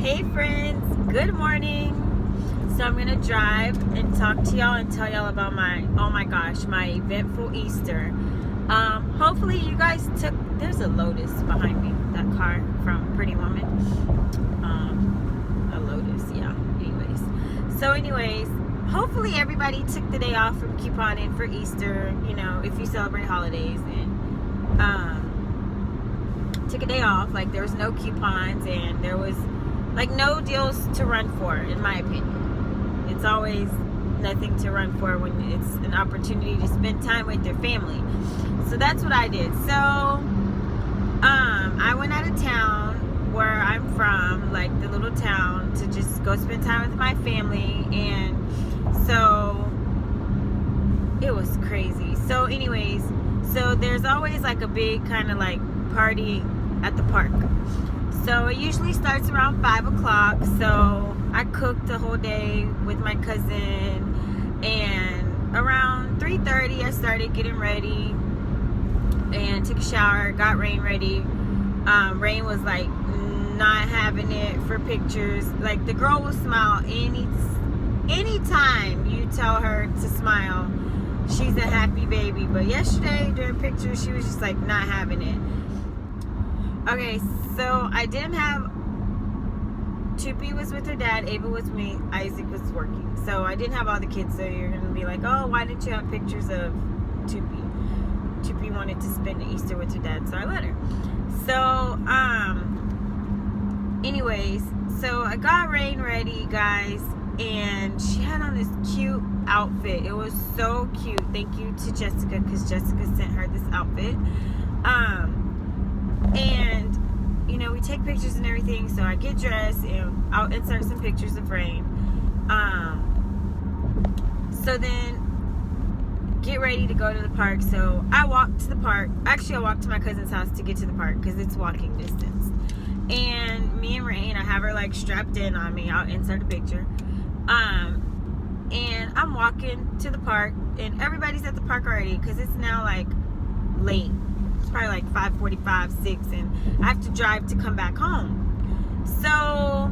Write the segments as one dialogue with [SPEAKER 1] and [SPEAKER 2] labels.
[SPEAKER 1] Hey friends, good morning. So I'm gonna drive and talk to y'all and tell y'all about my eventful Easter. Hopefully you guys there's a Lotus behind me, that car from Pretty Woman. A Lotus, yeah. Anyways, hopefully everybody took the day off from couponing for Easter, if you celebrate holidays, and took a day off. Like, there was no coupons and there was like no deals to run for, in my opinion. It's always nothing to run for when it's an opportunity to spend time with your family. So that's what I did. So I went out of town where I'm from, like the little town, to just go spend time with my family. And so it was crazy. So anyways, so there's always like a big kind of like party at the park. So it usually starts around 5 o'clock. So I cooked the whole day with my cousin, and around 3:30 I started getting ready and took a shower, got Rain ready. Rain was like not having it for pictures. Like, the girl will smile anytime you tell her to smile. She's a happy baby. But yesterday during pictures, she was just like not having it. Okay, so I didn't have... Tupi was with her dad, Ava was with me, Isaac was working. So I didn't have all the kids, so you're going to be like, oh, why didn't you have pictures of Tupi? Tupi wanted to spend Easter with her dad, so I let her. So, anyways, so I got Rain ready, guys, and she had on this cute outfit. It was so cute. Thank you to Jessica, because Jessica sent her this outfit. And we take pictures and everything. So I get dressed and I'll insert some pictures of Rain. So then get ready to go to the park. So I walked to the park. Actually, I walked to my cousin's house to get to the park because it's walking distance. And me and Rain, I have her like strapped in on me. I'll insert a picture. And I'm walking to the park, and everybody's at the park already because it's now like late. It's probably like 5:45, 6, and I have to drive to come back home. So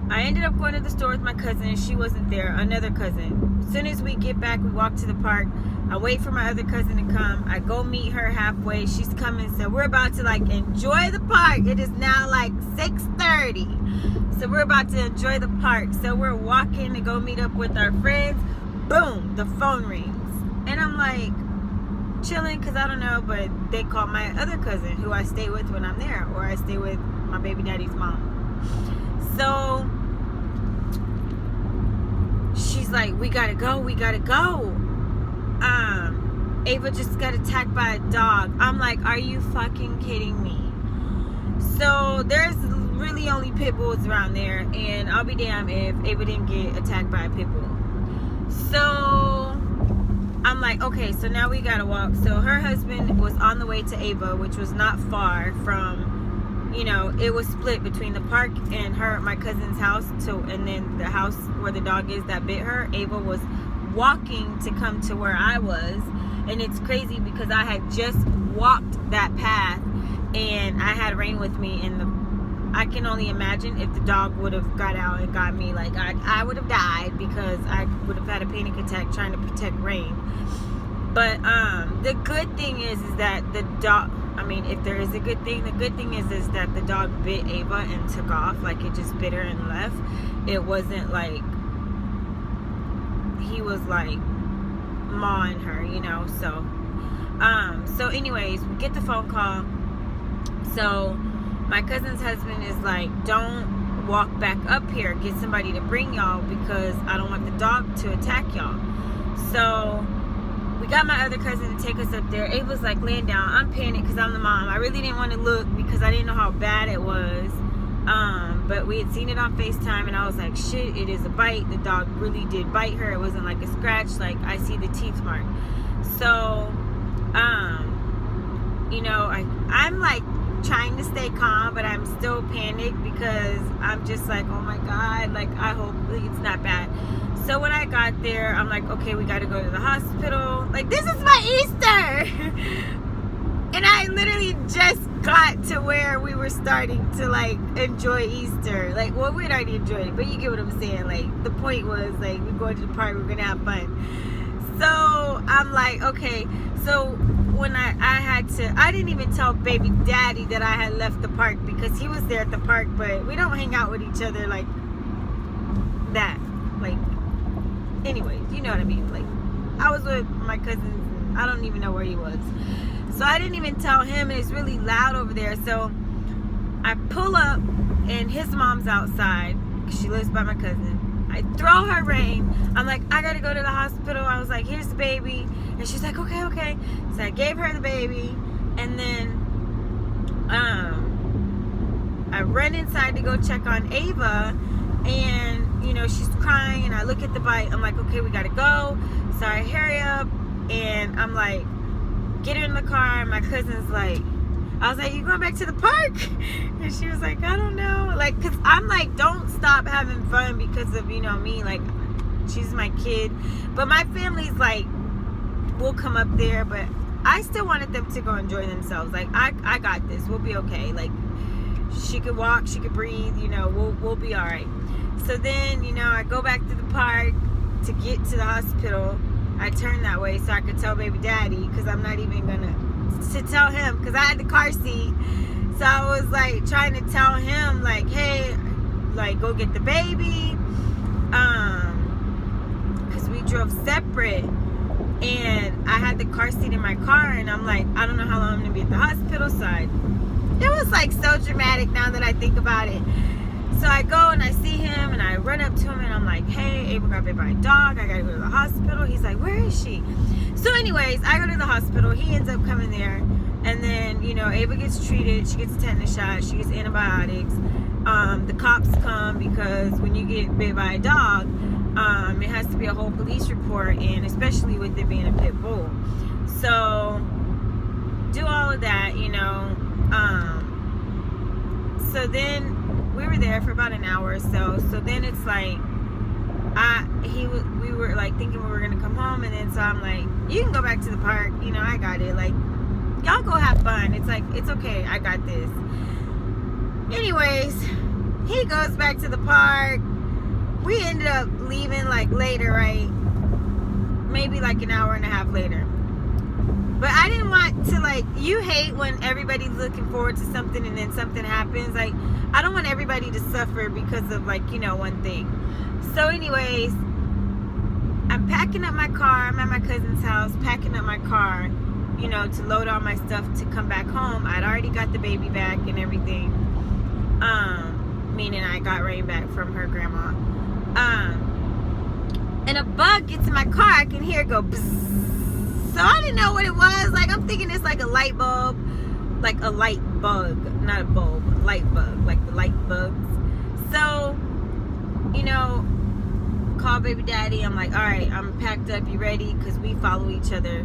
[SPEAKER 1] I ended up going to the store with my cousin, and she wasn't there, another cousin. As soon as we get back, we walk to the park. I wait for my other cousin to come. I go meet her halfway. She's coming, so we're about to like enjoy the park. It is now like 6:30. So we're about to enjoy the park. So we're walking to go meet up with our friends. Boom, the phone rings. And I'm like chilling, because I don't know, but they called my other cousin who I stay with when I'm there, or I stay with my baby daddy's mom. So she's like, we gotta go. Ava just got attacked by a dog. I'm like, are you fucking kidding me? So there's really only pit bulls around there, and I'll be damned if Ava didn't get attacked by a pit bull. So I'm like, okay, so now we gotta walk. So her husband was on the way to Ava, which was not far from, it was split between the park and my cousin's house, and then the house where the dog is that bit her. Ava was walking to come to where I was, and it's crazy because I had just walked that path, and I had Rain with me, and I can only imagine if the dog would have got out and got me, like I would have died, because I would have had a panic attack trying to protect Rain. But the good thing is that the dog, if there is a good thing, the good thing is that the dog bit Ava and took off. Like, it just bit her and left. It wasn't like he was like mawing her, so anyways, we get the phone call. So my cousin's husband is like, don't walk back up here, get somebody to bring y'all, because I don't want the dog to attack y'all. So we got my other cousin to take us up there. Ava's like laying down. I'm panicked because I'm the mom. I really didn't want to look because I didn't know how bad it was. But we had seen it on FaceTime, and I was like, shit, it is a bite. The dog really did bite her. It wasn't like a scratch. Like, I see the teeth mark. So, I'm like trying to stay calm, but I'm still panicked because I'm just like, oh my God, like, I hope it's not bad. So when I got there, I'm like, okay, we got to go to the hospital. Like, this is my Easter. And I literally just got to where we were starting to like enjoy Easter. Like, well, we'd already enjoyed it, but you get what I'm saying. Like, the point was like we're going to the park, we're gonna have fun. So I'm like, okay. So when I didn't even tell baby daddy that I had left the park because he was there at the park, but we don't hang out with each other like that. Like, anyways, you know what I mean. Like, I was with my cousins and I don't even know where he was. So I didn't even tell him, and it's really loud over there. So I pull up and his mom's outside because she lives by my cousin. I throw her rein. I'm like, I gotta go to the hospital. I was like, here's the baby. And she's like, okay. So I gave her the baby. And then I run inside to go check on Ava. And, you know, she's crying. And I look at the bike. I'm like, okay, we gotta go. So I hurry up. And I'm like, get her in the car. And my cousin's like, I was like, you going back to the park? And she was like, I don't know. Like, because I'm like, don't stop having fun because of, you know, me. Like, she's my kid. But my family's like, we'll come up there. But I still wanted them to go enjoy themselves. Like, I got this. We'll be okay. Like, she could walk. She could breathe. You know, we'll be all right. So then, you know, I go back to the park to get to the hospital. I turn that way so I could tell baby daddy because I'm not even going to tell him because I had the car seat. So I was like trying to tell him like, hey, like go get the baby, because we drove separate and I had the car seat in my car and I'm like, I don't know how long I'm gonna be at the hospital. So it was like so dramatic now that I think about it. So I go and I see him and I run up to him and I'm like, hey, Ava got bit by a dog, I gotta go to the hospital. He's like, where is she? So anyways, I go to the hospital. He ends up coming there. And then, you know, Ava gets treated. She gets a tetanus shot. She gets antibiotics. The cops come because when you get bit by a dog, it has to be a whole police report. And especially with it being a pit bull. So do all of that, you know. So then we were there for about an hour or so. So then it's like, we were like thinking we were gonna come home, and then so I'm like, you can go back to the park, you know, I got it, like y'all go have fun. It's like, it's okay, I got this. Anyways, he goes back to the park. We ended up leaving like later, right? Maybe like an hour and a half later. But I didn't want to, like, you hate when everybody's looking forward to something and then something happens. Like, I don't want everybody to suffer because of, like, you know, one thing. So anyways, I'm packing up my car. I'm at my cousin's house, packing up my car, you know, to load all my stuff to come back home. I'd already got the baby back and everything. Meaning I got Rain back from her grandma. And a bug gets in my car. I can hear it go bzzz. So I didn't know what it was. Like, I'm thinking it's like a light bulb. Like a light bug. Not a bulb. Light bug. Like the light bugs. So, you know, call baby daddy. I'm like, all right, I'm packed up. You ready? Because we follow each other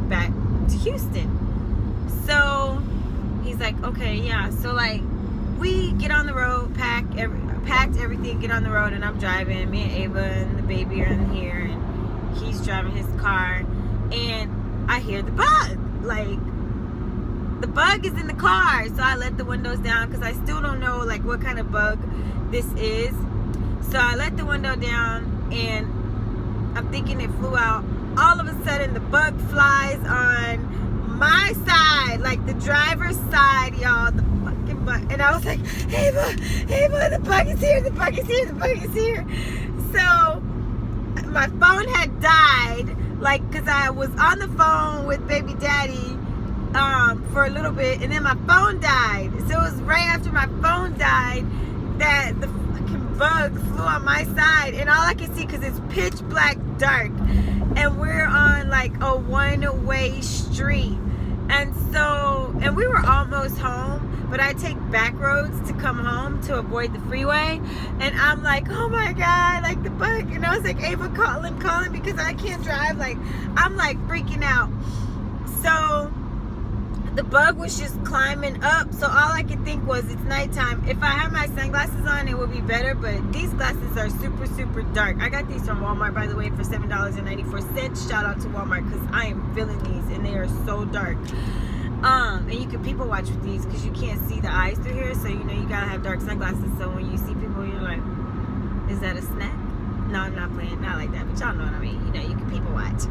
[SPEAKER 1] back to Houston. So he's like, okay, yeah. So, like, we get on the road, packed everything, get on the road, and I'm driving. Me and Ava and the baby are in here, and he's driving his car. And I hear the bug. Like, the bug is in the car. So I let the windows down because I still don't know, like, what kind of bug this is. So I let the window down, and I'm thinking it flew out. All of a sudden, the bug flies on my side, like the driver's side, y'all. The fucking bug. And I was like, Ava, the bug is here, the bug is here, the bug is here. So my phone had died. Like, because I was on the phone with baby daddy for a little bit, and then my phone died. So it was right after my phone died that the fucking bug flew on my side. And all I can see, because it's pitch black dark, and we're on like a one-way street. And so, and we were almost home, but I take back roads to come home to avoid the freeway. And I'm like, oh my God, like the bug. And I was like, Ava, calling because I can't drive. Like, I'm like freaking out. So the bug was just climbing up. So all I could think was, it's nighttime. If I had my sunglasses on, it would be better. But these glasses are super, super dark. I got these from Walmart, by the way, for $7.94. Shout out to Walmart, because I am feeling these, and they are so dark. And you can people watch with these because you can't see the eyes through here, so you know you gotta have dark sunglasses. So when you see people, you're like, is that a snack? No, I'm not playing, not like that, but y'all know what I mean. You know, you can people watch.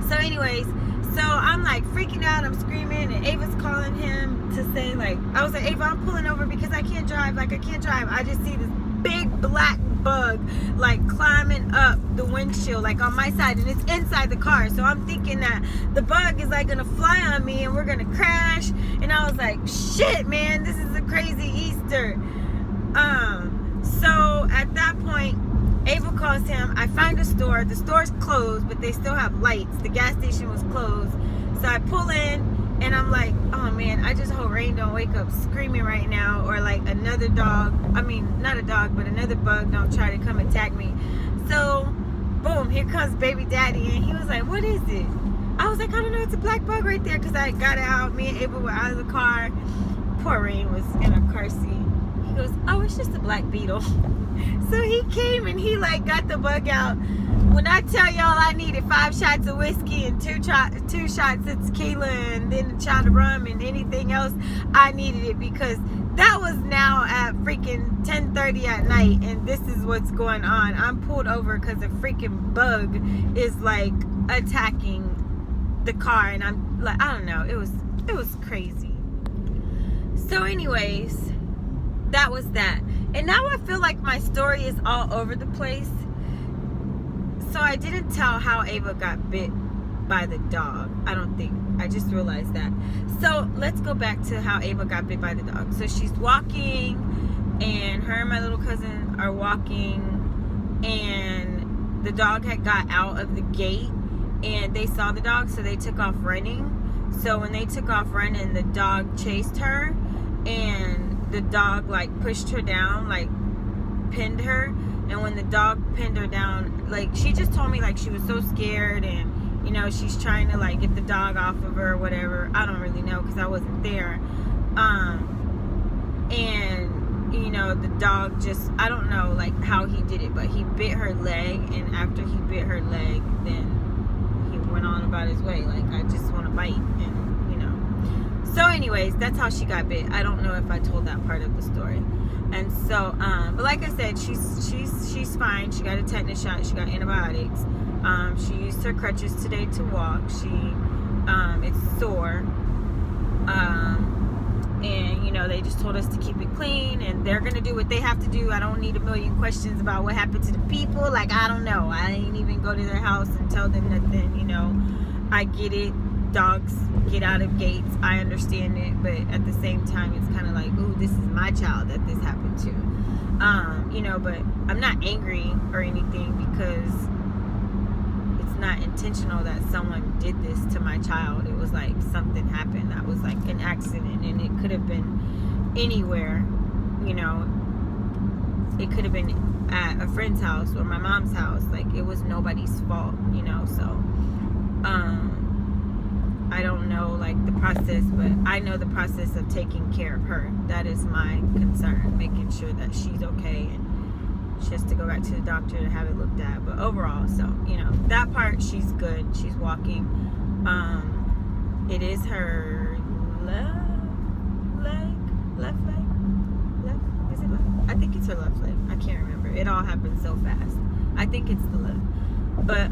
[SPEAKER 1] So anyways, so I'm like freaking out, I'm screaming, and Ava's calling him to say, like, I was like, Ava, I'm pulling over because I can't drive. Like, I can't drive. I just see this big black bug like climbing up the windshield, like on my side, and it's inside the car. So I'm thinking that the bug is like gonna fly on me and we're gonna crash. And I was like, shit, man, this is a crazy Easter. So at that point, Ava calls him. I find a store. The store's closed, but they still have lights. The gas station was closed. So I pull in, and I'm like, oh man, I just hope Rain don't wake up screaming right now, or like another dog, I mean, not a dog, but another bug don't try to come attack me. So, boom, here comes baby daddy, and he was like, what is it? I was like, I don't know, it's a black bug right there, because I got it out. Me and Ava were out of the car. Poor Rain was in a car seat. He goes, oh, it's just a black beetle. So he came and he like got the bug out. When I tell y'all I needed 5 shots of whiskey and 2 shots of tequila and then a shot of rum and anything else, I needed it, because that was now at freaking 10:30 at night, and this is what's going on. I'm pulled over because a freaking bug is like attacking the car, and I'm like, I don't know, it was crazy. So anyways, that was that. And now I feel like my story is all over the place. So I didn't tell how Ava got bit by the dog. I don't think. I just realized that. So let's go back to how Ava got bit by the dog. So she's walking, and her and my little cousin are walking, and the dog had got out of the gate, and they saw the dog, so they took off running. So when they took off running, the dog chased her, and the dog like pushed her down, like pinned her. And when the dog pinned her down, like, she just told me like she was so scared, and you know, she's trying to like get the dog off of her or whatever. I don't really know because I wasn't there. And you know, the dog just, I don't know like how he did it, but he bit her leg, and after he bit her leg, then he went on about his way, like, I just want to bite. And you know, so anyways, that's how she got bit. I don't know if I told that part of the story. And so, but like I said, she's fine. She got a tetanus shot. She got antibiotics. She used her crutches today to walk. It's sore. And you know, they just told us to keep it clean, and they're gonna do what they have to do. I don't need a million questions about what happened to the people. Like, I don't know. I ain't even go to their house and tell them nothing. You know, I get it. Dogs get out of gates. I understand it, but at the same time, it's kind of like, ooh, this is my child that this happened to. You know, but I'm not angry or anything, because it's not intentional that someone did this to my child. It was like something happened that was like an accident, and it could have been anywhere. You know, it could have been at a friend's house or my mom's house. Like, it was nobody's fault, you know. So I don't know like the process, but I know the process of taking care of her. That is my concern, making sure that she's okay, and she has to go back to the doctor to have it looked at. But overall, so you know, that part, she's good. She's walking. It is her left leg. Is it left? I think it's her left leg. I can't remember. It all happened so fast. I think it's the left. But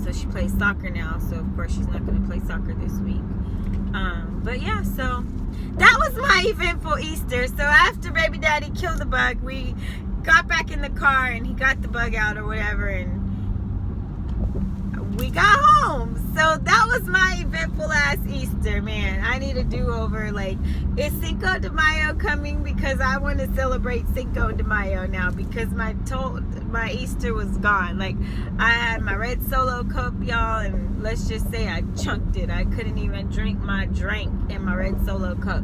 [SPEAKER 1] so she plays soccer now, so of course she's not going to play soccer this week. But yeah, so that was my eventful Easter. So after baby daddy killed the bug, we got back in the car, and he got the bug out or whatever, and we got home. So that was my eventful ass Easter, man. I need a do-over. Like, is Cinco de Mayo coming? Because I want to celebrate Cinco de Mayo now, because my Easter was gone. Like, I had my red Solo cup, y'all, and let's just say I chunked it. I couldn't even drink my drink in my red Solo cup.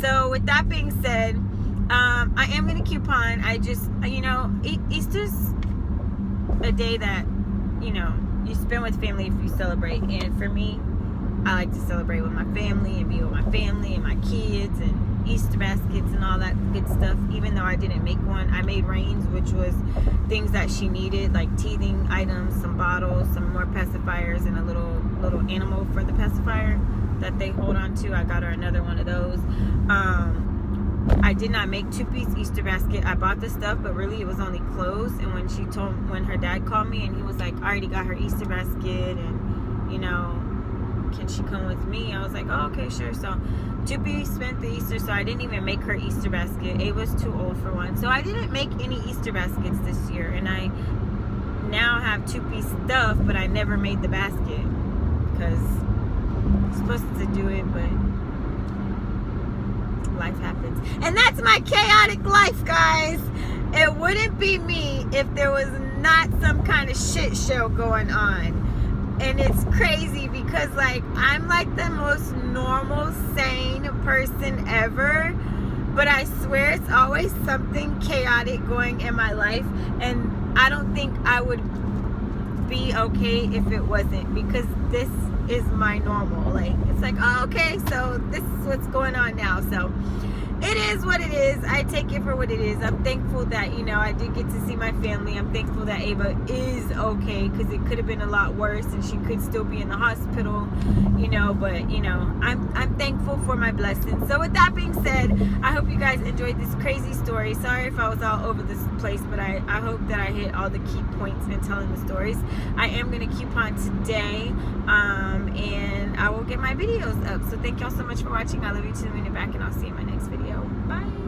[SPEAKER 1] So with that being said, I am going to coupon. I just, you know, Easter's a day that, you know, you spend with family if you celebrate. And for me, I like to celebrate with my family and be with my family and my kids, and Easter baskets and all that good stuff, even though I didn't make one. I made reins, which was things that she needed, like teething items, some bottles, some more pacifiers, and a little animal for the pacifier that they hold on to. I got her another one of those. I did not make 2-piece Easter basket. I bought the stuff, but really it was only clothes. And when her dad called me and he was like, I already got her Easter basket, and, you know, can she come with me? I was like, oh, okay, sure. So 2-piece spent the Easter, so I didn't even make her Easter basket. Ava's too old for one. So I didn't make any Easter baskets this year. And I now have 2-piece stuff, but I never made the basket because I'm supposed to do it, but life happens. And that's my chaotic life, guys. It wouldn't be me if there was not some kind of shit show going on. And it's crazy because, like, I'm like the most normal, sane person ever, but I swear it's always something chaotic going in my life, and I don't think I would be okay if it wasn't, because this is my normal. Like, it's like, oh, okay, so this is what's going on now. So it is what it is. I take it for what it is. I'm thankful that, you know, I did get to see my family. I'm thankful that Ava is okay, because it could have been a lot worse and she could still be in the hospital, you know, but, you know, I'm thankful for my blessings. So with that being said, I hope you guys enjoyed this crazy story. Sorry if I was all over this place, but I hope that I hit all the key points in telling the stories. I am going to keep on today, and I will get my videos up. So thank y'all so much for watching. I love you, tuning in back, and I'll see you in my next video. Bye.